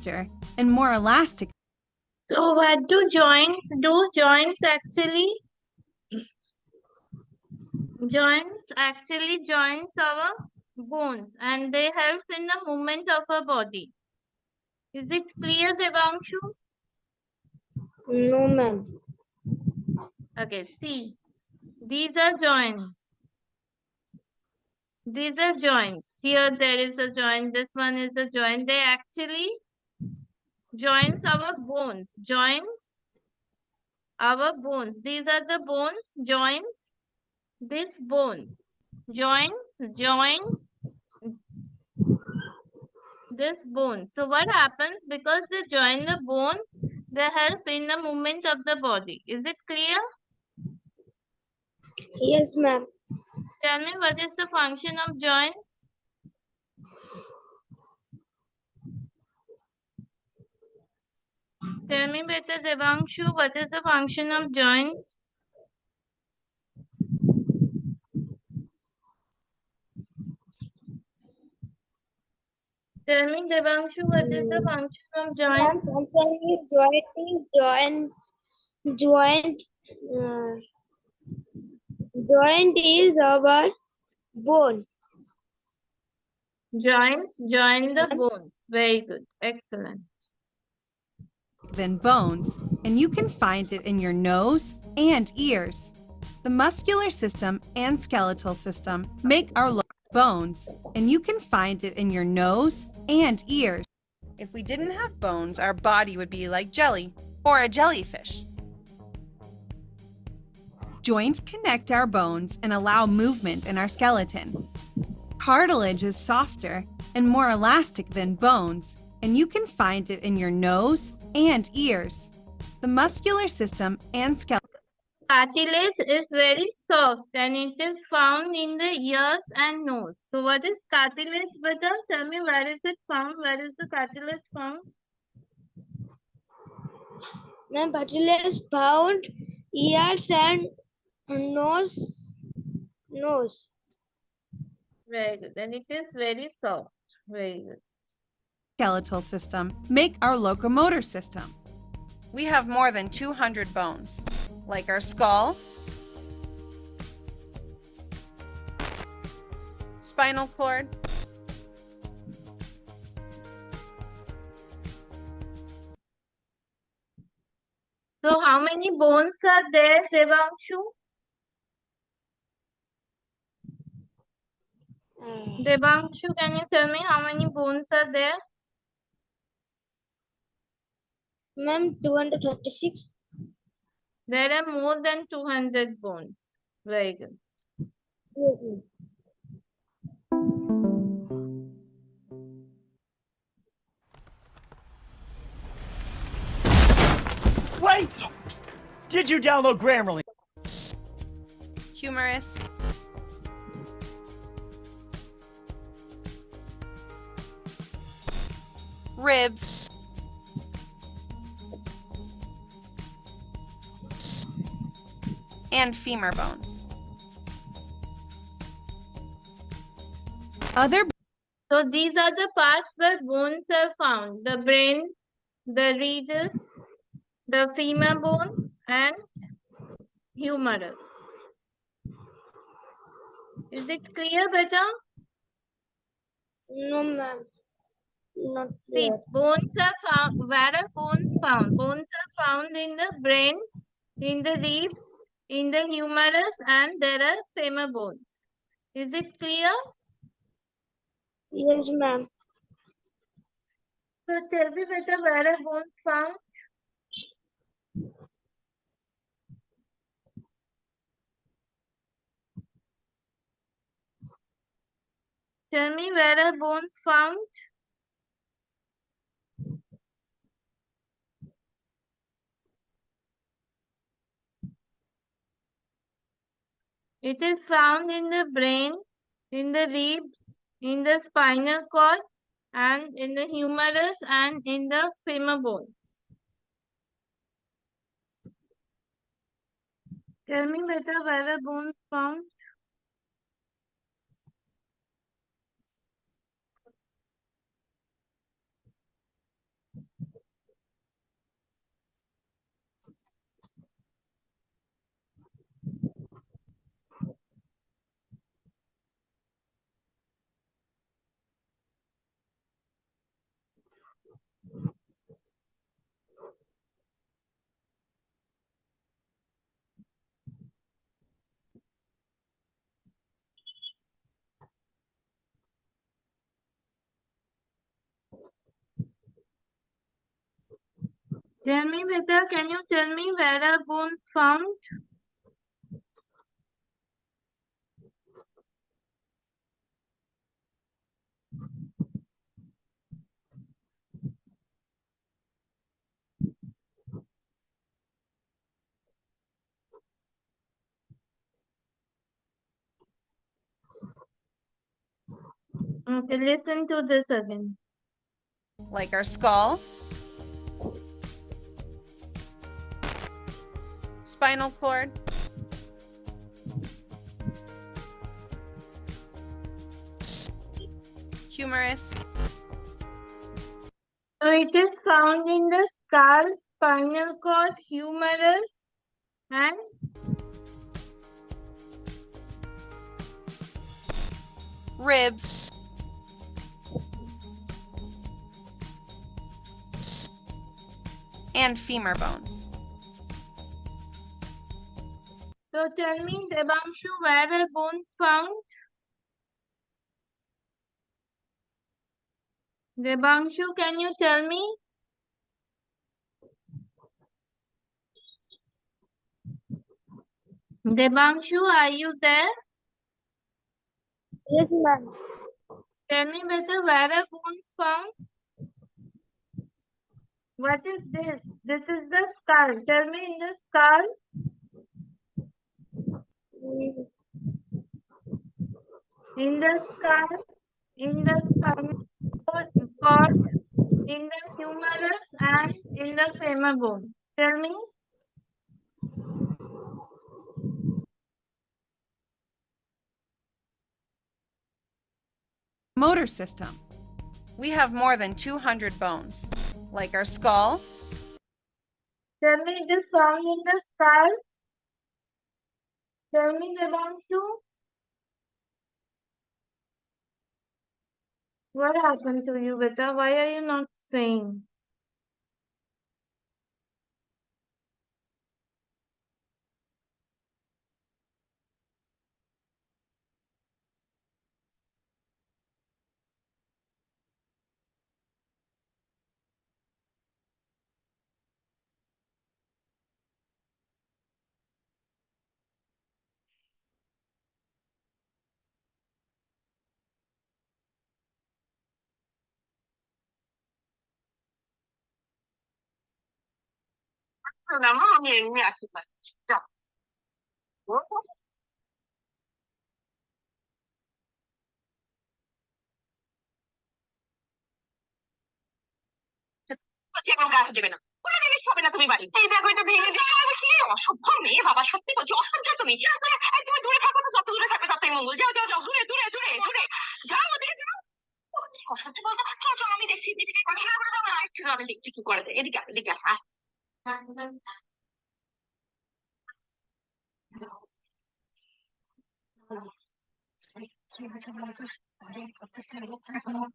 softer and more elastic. So what do joints do? Joints actually joints our bones and they help in the movement of our body. Is it clear, Devanshu? No, ma'am. Okay, see. These are joints. These are joints. Here there is a joint. This one is a joint. They actually joins our bones. Joins our bones. These are the bones. Joins this bone. Joints join this bone. So what happens? Because they join the bone, they help in the movement of the body. Is it clear? Yes, ma'am. Tell me what is the function of joints? Tell me better, Devanshu, what is the function of joints? Tell me, Devanshu, what is the function of Ma'am, joints? sometimes uh, joint is our bone. Joints join the bones. Very good. Excellent. Than bones, and you can find it in your nose and ears. The muscular system and skeletal system make our bones, and you can find it in your nose and ears. If we didn't have bones, our body would be like jelly or a jellyfish. Joints connect our bones and allow movement in our skeleton. Cartilage is softer and more elastic than bones, and you can find it in your nose and ears. The muscular system and skeleton. Cartilage is very soft and it is found in the ears and nose. So what is cartilage, Beta? Tell me, where is it found? Where is the cartilage found? Ma'am, cartilage is found ears and nose. Very good. And it is very soft. Very good. Skeletal system make our locomotor system. We have more than 200 bones, like our skull, spinal cord, So how many bones are there, Devanshu? Devanshu, can you tell me how many bones are there? Ma'am, 236. There are more than 200 bones. Very good. Yes, ma'am. Wait! Did you download Grammarly? humerus, ribs, and femur bones. Other So these are the parts where bones are found. The brain, the regis, the femur bones, and humerus. Is it clear, Beta? No, ma'am. Not See, clear. bones are found. Where are bones found? Bones are found in the brain, in the ribs, in the humerus, and there are femur bones. Is it clear? Yes, ma'am. So tell me, Beta, where are bones found? Tell me, where are bones found? It is found in the brain, in the ribs, in the spinal cord, and in the humerus and in the femur bones. Tell me, Beta, where are bones found? Tell me, Beta, can you tell me where are bones found? Okay, listen to this again. Like our skull, spinal cord, humerus, So it is found in the skull, spinal cord, humerus, and ribs, and femur bones. so tell me, Devanshu, where are bones found? Devanshu, can you tell me? Devanshu, are you there? Yes, ma'am. Tell me better, where are bones found? What is this? This is the skull. Tell me in the skull. Mm, In the skull, in the spinal cord, in the humerus, and in the femur bone. Tell me. Motor system. We have more than 200 bones, like our skull, Tell me it is found in the skull. Tell me, Devanshu. What happened to you, beta? Why are you not saying? কোনো গায়ে দেবে না, কোনো জিনিস হবে না তুমি বাড়ি। এই দেখো এটা ভেঙে দিয়ে কি অসভ্য মেয়ে বাবা, সত্যি বলছি অসহ্য তুমি। একদম দূরে থাকো না, যত দূরে থাকবে ততই মঙ্গল। যাও যাও যাও, দূরে দূরে দূরে দূরে যাও, ওদিকে যাও। কি অসহ্য বলতো, চল চল আমি দেখছি, এদিকে কথা না করে যাবো না, আসছি আমি দেখছি কি করে দেয়। এদিকে এদিকে হ্যাঁ।